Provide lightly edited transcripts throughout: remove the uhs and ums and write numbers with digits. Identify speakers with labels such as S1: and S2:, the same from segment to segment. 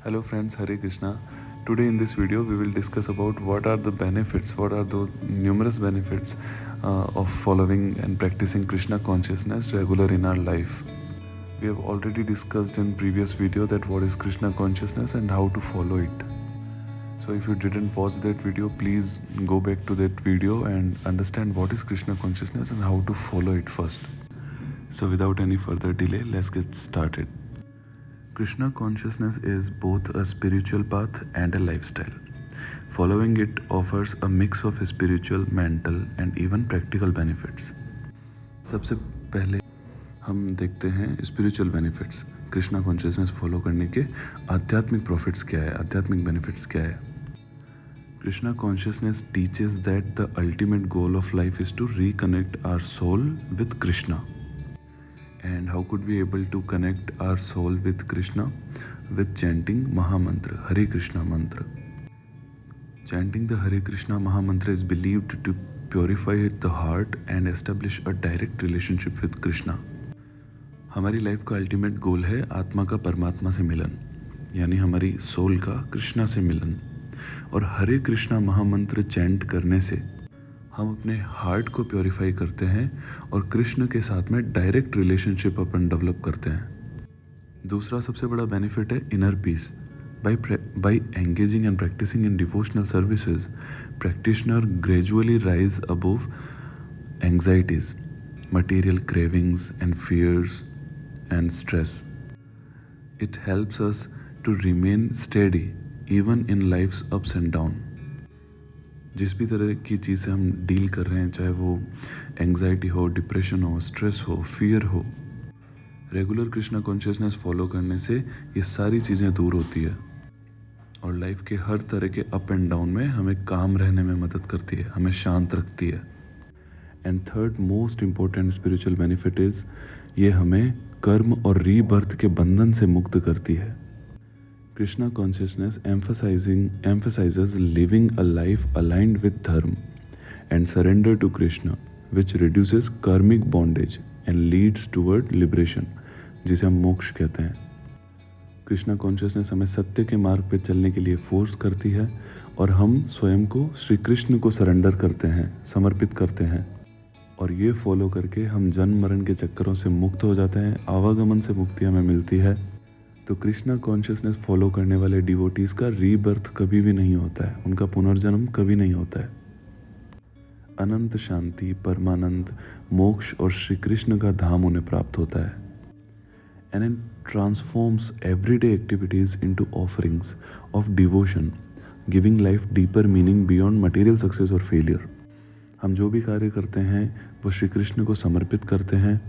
S1: Hello friends, Hare Krishna. Today in this video we will discuss about what are the benefits, what are those numerous benefits of following and practicing Krishna consciousness regular in our life. We have already discussed in previous video that what is Krishna consciousness and how to follow it. So if you didn't watch that video, please go back to that video and understand what is Krishna consciousness and how to follow it first. So without any further delay, let's get started. Krishna consciousness is both a spiritual path and a lifestyle. Following it offers a mix of spiritual, mental and even practical benefits. सबसे पहले हम देखते हैं spiritual benefits. Krishna consciousness follow करने के आध्यात्मिक profits क्या है, आध्यात्मिक बेनिफिट्स क्या है। Krishna consciousness teaches that the ultimate goal of life is to reconnect our soul with Krishna. And how could we able to connect our soul with Krishna? With chanting Mahamantra, Hare Krishna mantra. Chanting the Hare Krishna Mahamantra is believed to purify the heart and establish a direct relationship with Krishna. हमारी life का ultimate goal है आत्मा का परमात्मा से मिलन, यानी हमारी soul का कृष्णा से मिलन। और हरे कृष्णा महामंत्र चैंट करने से हम अपने हार्ट को प्योरीफाई करते हैं और कृष्ण के साथ में डायरेक्ट रिलेशनशिप अपन डेवलप करते हैं। दूसरा सबसे बड़ा बेनिफिट है inner peace. By engaging and practicing in devotional services, practitioner gradually rise above anxieties, material cravings and fears and stress. It helps us to remain steady even in life's ups and down. जिस भी तरह की चीज़ से हम deal कर रहे हैं, चाहे वो एंग्जाइटी हो, डिप्रेशन हो, स्ट्रेस हो, फियर हो, रेगुलर कृष्णा कॉन्शियसनेस फॉलो करने से ये सारी चीज़ें दूर होती है और लाइफ के हर तरह के अप एंड डाउन में हमें काम रहने में मदद करती है, हमें शांत रखती है. And third most important spiritual benefit is ये हमें कर्म और रीबर्थ के बंधन से मुक्त करती है. Krishna consciousness emphasizes living a life aligned with dharma and surrender to Krishna, which reduces karmic bondage and leads toward liberation, जिसे हम मोक्ष कहते हैं. कृष्णा कॉन्शियसनेस हमें सत्य के मार्ग पे चलने के लिए फोर्स करती है और हम स्वयं को श्री कृष्ण को सरेंडर करते हैं, समर्पित करते हैं. और ये फॉलो करके हम जन्म मरण के चक्करों से मुक्त हो जाते हैं, आवागमन से मुक्ति हमें मिलती है. तो कृष्णा कॉन्शियसनेस फॉलो करने वाले डिवोटीज़ का रीबर्थ कभी भी नहीं होता है, उनका पुनर्जन्म कभी नहीं होता है. अनंत शांति, परमानंद, मोक्ष और श्री कृष्ण का धाम उन्हें प्राप्त होता है. And it transforms everyday activities into offerings of devotion, giving life deeper meaning beyond material success और फेलियर. हम जो भी कार्य करते हैं वो श्री कृष्ण को समर्पित करते हैं.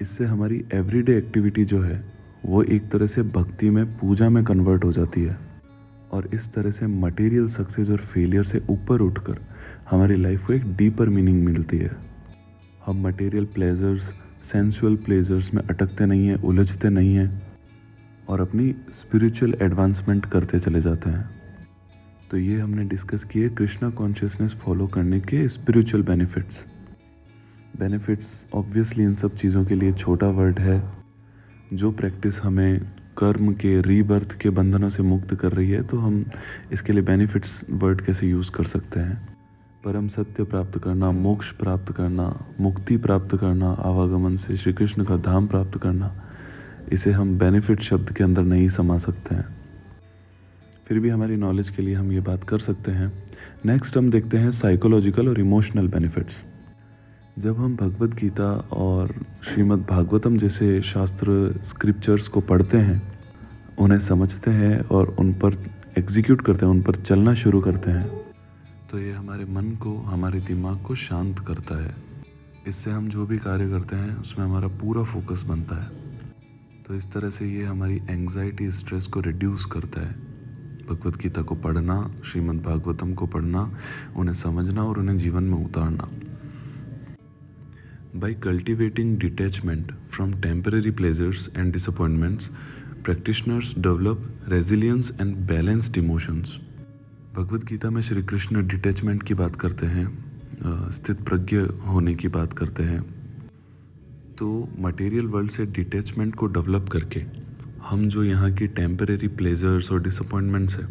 S1: इससे हमारी एवरीडे एक्टिविटी जो है वो एक तरह से भक्ति में, पूजा में कन्वर्ट हो जाती है और इस तरह से मटेरियल सक्सेस और फेलियर से ऊपर उठकर हमारी लाइफ को एक डीपर मीनिंग मिलती है. हम मटेरियल प्लेजर्स, सेंसुअल प्लेजर्स में अटकते नहीं हैं, उलझते नहीं हैं और अपनी स्पिरिचुअल एडवांसमेंट करते चले जाते हैं. तो ये हमने डिस्कस किए कृष्णा कॉन्शियसनेस फॉलो करने के स्पिरिचुअल बेनिफिट्स ऑब्वियसली इन सब चीज़ों के लिए छोटा वर्ड है. जो प्रैक्टिस हमें कर्म के, रीबर्थ के बंधनों से मुक्त कर रही है, तो हम इसके लिए बेनिफिट्स वर्ड कैसे यूज़ कर सकते हैं. परम सत्य प्राप्त करना, मोक्ष प्राप्त करना, मुक्ति प्राप्त करना, आवागमन से श्री कृष्ण का धाम प्राप्त करना, इसे हम बेनिफिट शब्द के अंदर नहीं समा सकते हैं. फिर भी हमारी नॉलेज के लिए हम ये बात कर सकते हैं. नेक्स्ट हम देखते हैं साइकोलॉजिकल और इमोशनल बेनिफिट्स. जब हम भगवद गीता और श्रीमद् भागवतम जैसे शास्त्र स्क्रिप्चर्स को पढ़ते हैं, उन्हें समझते हैं और उन पर एग्जीक्यूट करते हैं, उन पर चलना शुरू करते हैं, तो ये हमारे मन को, हमारे दिमाग को शांत करता है. इससे हम जो भी कार्य करते हैं उसमें हमारा पूरा फोकस बनता है. तो इस तरह से ये हमारी एंग्जाइटी, स्ट्रेस को रिड्यूस करता है. भगवद गीता को पढ़ना, श्रीमद् भागवतम को पढ़ना, उन्हें समझना और उन्हें जीवन में उतारना. By cultivating detachment from temporary pleasures and disappointments, practitioners develop resilience and balanced emotions. Bhagavad Gita में श्री कृष्ण डिटैचमेंट की बात करते हैं, स्थित प्रज्ञ होने की बात करते हैं. तो मटेरियल वर्ल्ड से डिटैचमेंट को डेवलप करके हम जो यहाँ की टेम्परेरी प्लेजर्स और डिसअपॉइंटमेंट्स है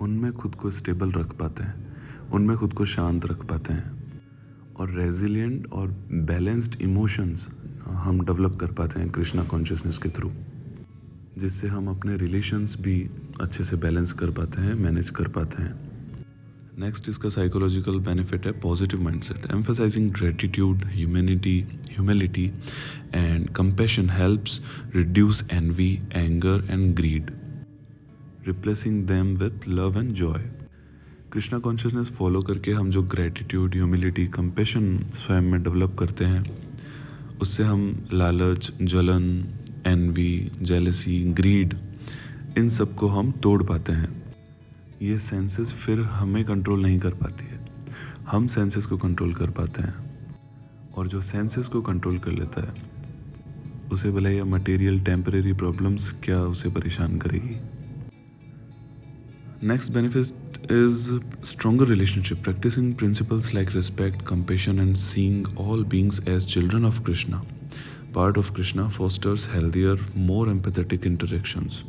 S1: उनमें खुद को स्टेबल रख पाते हैं, उनमें खुद को शांत रख पाते हैं, और रेजिलिएंट और बैलेंस्ड इमोशंस हम डेवलप कर पाते हैं कृष्णा कॉन्शियसनेस के थ्रू, जिससे हम अपने रिलेशंस भी अच्छे से बैलेंस कर पाते हैं, मैनेज कर पाते हैं। नेक्स्ट इसका साइकोलॉजिकल बेनिफिट है positive mindset. Emphasizing gratitude, humility and compassion helps reduce envy, anger and greed, replacing them with love and joy. Krishna consciousness follow करके हम जो ग्रेटिट्यूड, ह्यूमिलिटी, कंपैशन स्वयं में डेवलप करते हैं, उससे हम लालच, जलन, एनवी, जेलसी, ग्रीड, इन सब को हम तोड़ पाते हैं। ये सेंसेस फिर हमें कंट्रोल नहीं कर पाती है, हम सेंसेस को कंट्रोल कर पाते हैं, और जो सेंसेस को कंट्रोल कर लेता है उसे भले या मटेरियल टेम्परेरी प्रॉब्लम्स क्या उसे परेशान करेगी। Next benefit is stronger relationship. Practicing principles like respect, compassion and seeing all beings as children of Krishna, part of Krishna, fosters healthier, more empathetic interactions.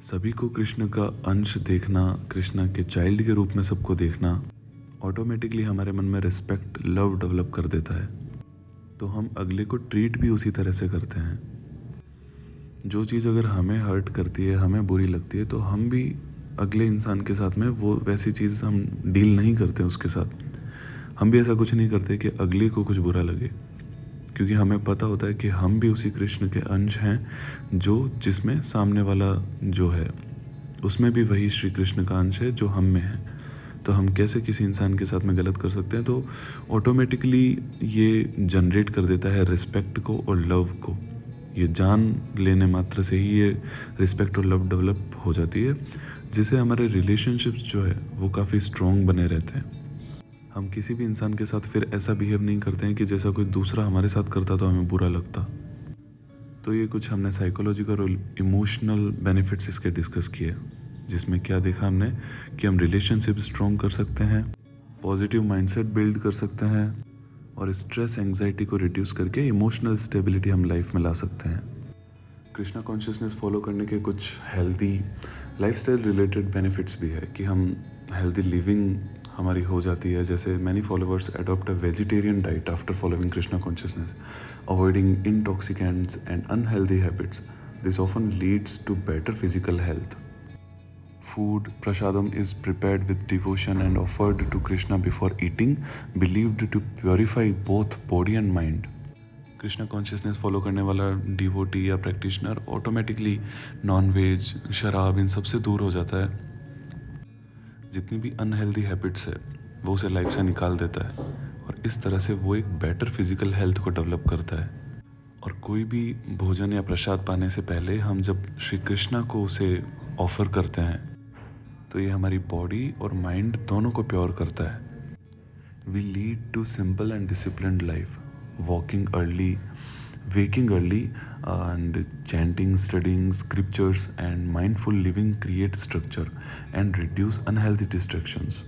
S1: सभी को कृष्ण का अंश देखना, कृष्णा के चाइल्ड के रूप में सबको देखना, ऑटोमेटिकली हमारे मन में रिस्पेक्ट, लव डेवलप कर देता है। तो हम अगले को ट्रीट भी उसी तरह से करते हैं। जो चीज़ अगर हमें हर्ट करती है, हमें बुरी लगती है, तो हम भी अगले इंसान के साथ में वो वैसी चीज़ हम डील नहीं करते उसके साथ। हम भी ऐसा कुछ नहीं करते कि अगले को कुछ बुरा लगे, क्योंकि हमें पता होता है कि हम भी उसी कृष्ण के अंश हैं, जो जिसमें सामने वाला जो है उसमें भी वही श्री कृष्ण का अंश है जो हम में है। तो हम कैसे किसी इंसान के साथ में गलत कर सकते हैं? तो ऑटोमेटिकली ये जनरेट कर देता है रिस्पेक्ट को और लव को। ये जान लेने मात्र से ही ये रिस्पेक्ट और लव डेवलप हो जाती है, जिससे हमारे रिलेशनशिप्स जो है वो काफ़ी स्ट्रॉन्ग बने रहते हैं। हम किसी भी इंसान के साथ फिर ऐसा बिहेव नहीं करते हैं कि जैसा कोई दूसरा हमारे साथ करता तो हमें बुरा लगता। तो ये कुछ हमने साइकोलॉजिकल और इमोशनल बेनिफिट्स इसके डिस्कस किए, जिसमें क्या देखा हमने कि हम रिलेशनशिप स्ट्रॉन्ग कर सकते हैं, पॉजिटिव माइंडसेट बिल्ड कर सकते हैं, और स्ट्रेस, एंग्जाइटी को रिड्यूस करके इमोशनल स्टेबिलिटी हम लाइफ में ला सकते हैं। कृष्णा कॉन्शियसनेस फॉलो करने के कुछ हेल्दी लाइफस्टाइल रिलेटेड बेनिफिट्स भी है कि हम हेल्दी लिविंग हमारी हो जाती है। जैसे many followers adopt a vegetarian diet after following Krishna consciousness, avoiding intoxicants and unhealthy habits. This often leads to better physical health. Food prasadam is prepared with devotion and offered to Krishna before eating, believed to purify both body and mind. Krishna consciousness follow करने वाला devotee या practitioner automatically non veg, शराब, इन सब से दूर हो जाता है। जितनी भी अनहेल्दी हैबिट्स है वो उसे लाइफ से निकाल देता है, और इस तरह से वो एक बेटर फिजिकल हेल्थ को डेवलप करता है। और कोई भी भोजन या प्रसाद पाने से पहले हम जब श्री कृष्णा को उसे ऑफर करते हैं तो ये हमारी बॉडी और माइंड दोनों को प्योर करता है। We lead to simple and disciplined life, walking early, waking early, and chanting, studying scriptures and mindful living create structure and reduce unhealthy distractions.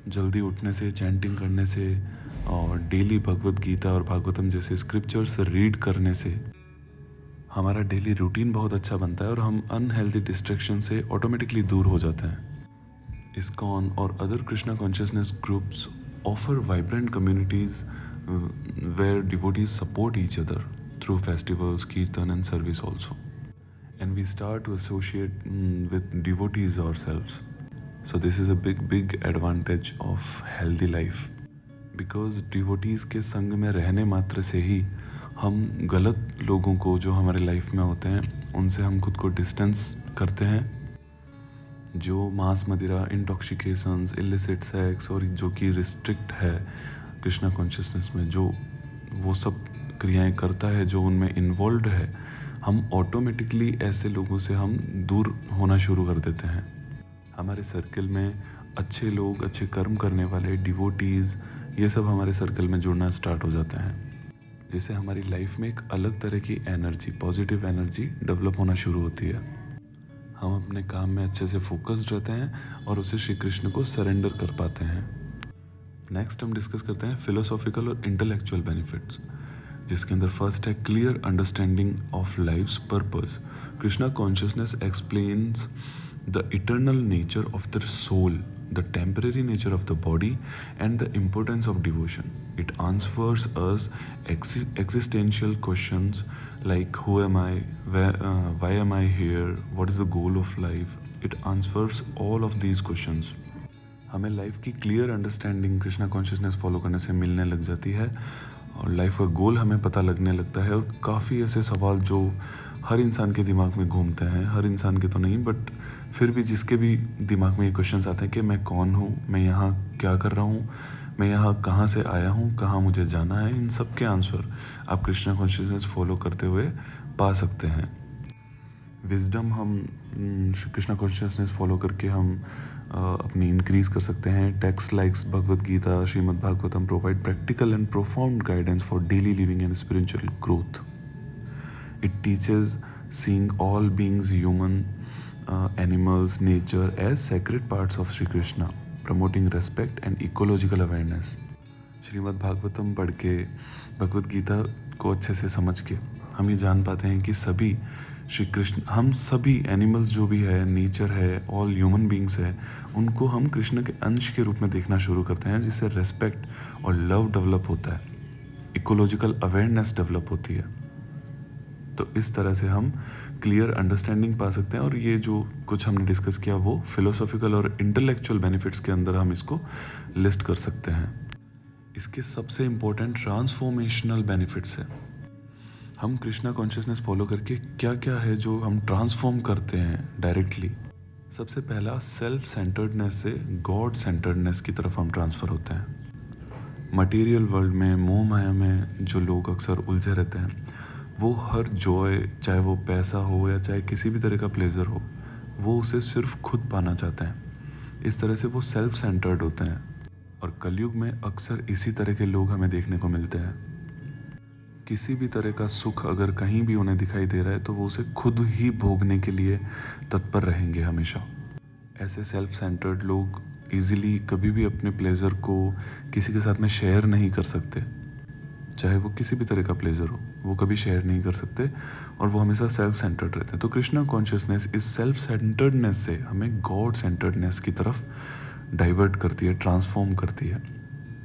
S1: जल्दी उठने से, चैंटिंग करने से, और डेली भगवत गीता और भागवतम जैसे स्क्रिप्चर्स रीड करने से हमारा डेली रूटीन बहुत अच्छा बनता है और हम अनहेल्दी डिस्ट्रैक्शन से ऑटोमेटिकली दूर हो जाते हैं। इस्कॉन और other Krishna consciousness groups offer vibrant communities where devotees support each other through festivals, kirtan and service also. And we start to associate with devotees ourselves. So this is a big advantage of healthy life. Because devotees के संग में रहने मात्र से ही हम गलत लोगों को जो हमारे लाइफ में होते हैं उनसे हम खुद को डिस्टेंस करते हैं। जो मांस, मदिरा, इंटॉक्सिकेशंस, इलिसिट सेक्स और जो कि रिस्ट्रिक्ट है कृष्णा कॉन्शियसनेस में, जो वो सब क्रियाएं करता है जो उनमें इन्वॉल्व है, हम ऑटोमेटिकली ऐसे लोगों से हम दूर होना शुरू कर देते हैं। हमारे सर्कल में अच्छे लोग, अच्छे कर्म करने वाले डिवोटीज़, ये सब हमारे सर्कल में जुड़ना स्टार्ट हो जाते हैं, जिससे हमारी लाइफ में एक अलग तरह की एनर्जी, पॉजिटिव एनर्जी डेवलप होना शुरू होती है। हम अपने काम में अच्छे से फोकस्ड रहते हैं और उसे श्री कृष्ण को सरेंडर कर पाते हैं। नेक्स्ट हम डिस्कस करते हैं फिलोसॉफिकल और इंटेलेक्चुअल बेनिफिट्स। जिसके अंदर फर्स्ट है clear understanding of life's purpose. Krishna consciousness explains the eternal nature of the soul, the temporary nature of the body, and the importance of devotion. It answers us existential questions like who am I, why am I here, what is the goal of life. It answers all of these questions. हमें life की clear understanding Krishna consciousness follow करने से मिलने लग जाती है और life का गोल हमें पता लगने लगता है। और काफ़ी ऐसे सवाल जो हर इंसान के दिमाग में घूमते हैं, हर इंसान के तो नहीं बट फिर भी जिसके भी दिमाग में ये क्वेश्चंस आते हैं कि मैं कौन हूँ, मैं यहाँ क्या कर रहा हूँ, मैं यहाँ कहाँ से आया हूँ, कहाँ मुझे जाना है, इन सब के आंसर आप कृष्णा कॉन्शियसनेस फॉलो करते हुए पा सकते हैं। विजडम हम कृष्णा कॉन्शियसनेस फॉलो करके हम अपनी इंक्रीज कर सकते हैं। Text likes Bhagavad Gita, Shrimad Bhagavatam provide practical and profound guidance for daily living and spiritual growth. It teaches seeing all beings, human, animals, nature as sacred parts of Shri Krishna, promoting respect and ecological awareness. Shrimad Bhagavatam पढ़ के, भगवद गीता को अच्छे से समझ के हम ये जान पाते हैं कि सभी श्री कृष्ण, हम सभी एनिमल्स जो भी है, नेचर है, ऑल ह्यूमन बींग्स है, उनको हम कृष्ण के अंश के रूप में देखना शुरू करते हैं, जिससे रेस्पेक्ट और लव डेवलप होता है, इकोलॉजिकल अवेयरनेस डेवलप होती है। तो इस तरह से हम क्लियर अंडरस्टैंडिंग पा सकते हैं और ये जो कुछ हमने डिस्कस किया वो फिलोसॉफिकल और इंटेलेक्चुअल बेनिफिट्स के अंदर हम इसको लिस्ट कर सकते हैं। इसके सबसे इम्पोर्टेंट ट्रांसफॉर्मेशनल बेनिफिट्स है। हम कृष्णा कॉन्शियसनेस फॉलो करके क्या क्या है जो हम ट्रांसफॉर्म करते हैं डायरेक्टली। सबसे पहला सेल्फ सेंटर्डनेस से गॉड सेंटर्डनेस की तरफ हम ट्रांसफ़र होते हैं। मटेरियल वर्ल्ड में, मोह माया में जो लोग अक्सर उलझे रहते हैं, वो हर जॉय, चाहे वो पैसा हो या चाहे किसी भी तरह का प्लेजर हो, वो उसे सिर्फ खुद पाना चाहते हैं। इस तरह से वो सेल्फ सेंटर्ड होते हैं और कलयुग में अक्सर इसी तरह के लोग हमें देखने को मिलते हैं। किसी भी तरह का सुख अगर कहीं भी उन्हें दिखाई दे रहा है तो वो उसे खुद ही भोगने के लिए तत्पर रहेंगे हमेशा। ऐसे सेल्फ सेंटर्ड लोग इजीली कभी भी अपने प्लेजर को किसी के साथ में शेयर नहीं कर सकते, चाहे वो किसी भी तरह का प्लेजर हो, वो कभी शेयर नहीं कर सकते और वो हमेशा सेल्फ सेंटर्ड रहते हैं। तो कृष्णा कॉन्शियसनेस इस सेल्फ सेंटर्डनेस से हमें गॉड सेंटर्डनेस की तरफ डाइवर्ट करती है, ट्रांसफॉर्म करती है,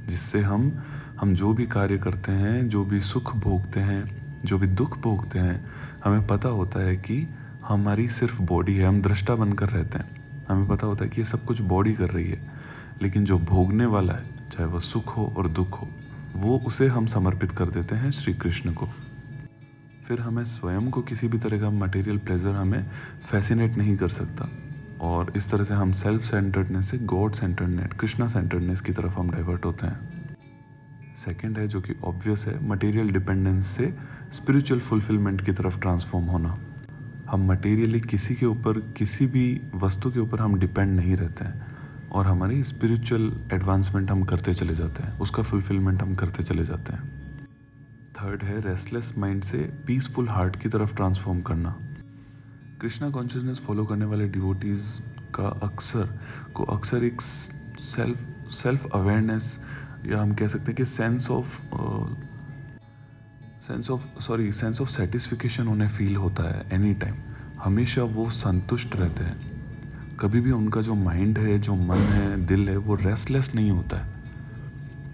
S1: जिससे हम जो भी कार्य करते हैं, जो भी सुख भोगते हैं, जो भी दुख भोगते हैं, हमें पता होता है कि हमारी सिर्फ बॉडी है, हम दृष्टा बनकर रहते हैं। हमें पता होता है कि ये सब कुछ बॉडी कर रही है, लेकिन जो भोगने वाला है, चाहे वो सुख हो और दुख हो, वो उसे हम समर्पित कर देते हैं श्री कृष्ण को। फिर हमें स्वयं को किसी भी तरह का मटेरियल प्लेजर हमें फैसिनेट नहीं कर सकता और इस तरह से हम सेल्फ सेंटर्डनेस से गॉड सेंटर्डनेस, कृष्णा सेंटर्डनेस की तरफ हम डाइवर्ट होते हैं। सेकंड है जो कि ऑब्वियस है, मटेरियल डिपेंडेंस से स्पिरिचुअल फुलफिलमेंट की तरफ ट्रांसफॉर्म होना। हम मटेरियली किसी के ऊपर, किसी भी वस्तु के ऊपर हम डिपेंड नहीं रहते हैं और हमारी स्पिरिचुअल एडवांसमेंट हम करते चले जाते हैं, उसका फुलफिलमेंट हम करते चले जाते हैं। थर्ड है रेस्टलेस माइंड से पीसफुल हार्ट की तरफ ट्रांसफॉर्म करना। कृष्णा कॉन्शियसनेस फॉलो करने वाले डिवोटीज़ का अक्सर एक सेल्फ अवेयरनेस, या हम कह सकते हैं कि सेंस ऑफ सेटिस्फिकेशन उन्हें फील होता है एनी टाइम। हमेशा वो संतुष्ट रहते हैं। कभी भी उनका जो माइंड है, जो मन है, दिल है, वो रेस्टलेस नहीं होता है।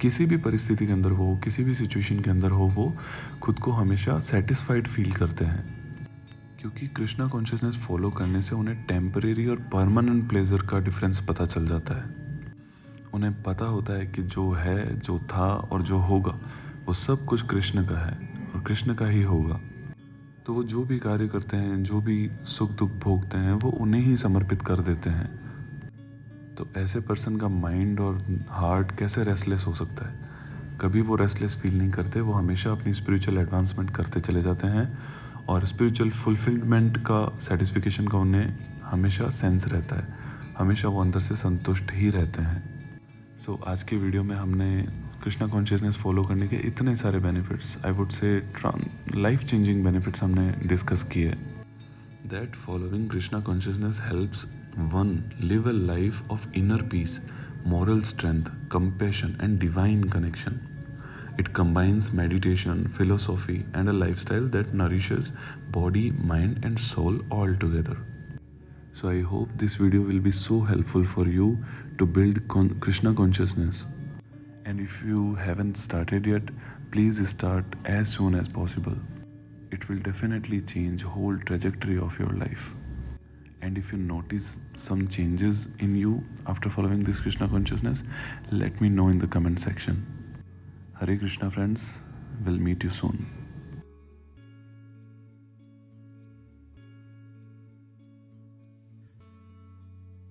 S1: किसी भी परिस्थिति के अंदर हो, किसी भी सिचुएशन के अंदर हो, वो खुद को हमेशा सेटिस्फाइड फील करते हैं, क्योंकि कृष्णा कॉन्शियसनेस फॉलो करने से उन्हें टेम्परेरी और परमानेंट प्लेजर का डिफरेंस पता चल जाता है। उन्हें पता होता है कि जो है, जो था और जो होगा, वो सब कुछ कृष्ण का है और कृष्ण का ही होगा। तो वो जो भी कार्य करते हैं, जो भी सुख दुख भोगते हैं, वो उन्हें ही समर्पित कर देते हैं। तो ऐसे पर्सन का माइंड और हार्ट कैसे रेस्टलेस हो सकता है? कभी वो रेस्टलेस फील नहीं करते, वो हमेशा अपनी स्पिरिचुअल एडवांसमेंट करते चले जाते हैं और स्पिरिचुअल फुलफिलमेंट का, सेटिस्फिकेशन का उन्हें हमेशा सेंस रहता है। हमेशा वो अंदर से संतुष्ट ही रहते हैं। सो आज के वीडियो में हमने कृष्णा कॉन्शियसनेस फॉलो करने के इतने सारे benefits, I would say life changing benefits हमने डिस्कस किए। That following Krishna consciousness helps one live a life of inner peace, moral strength, compassion and divine connection. It combines meditation, philosophy, and a lifestyle that nourishes body, mind, and soul all together. So I hope this video will be so helpful for you to build Krishna consciousness. And if you haven't started yet, please start as soon as possible. It will definitely change whole trajectory of your life. And if you notice some changes in you after following this Krishna consciousness, let me know in the comment section. Hare Krishna friends, we'll meet you soon.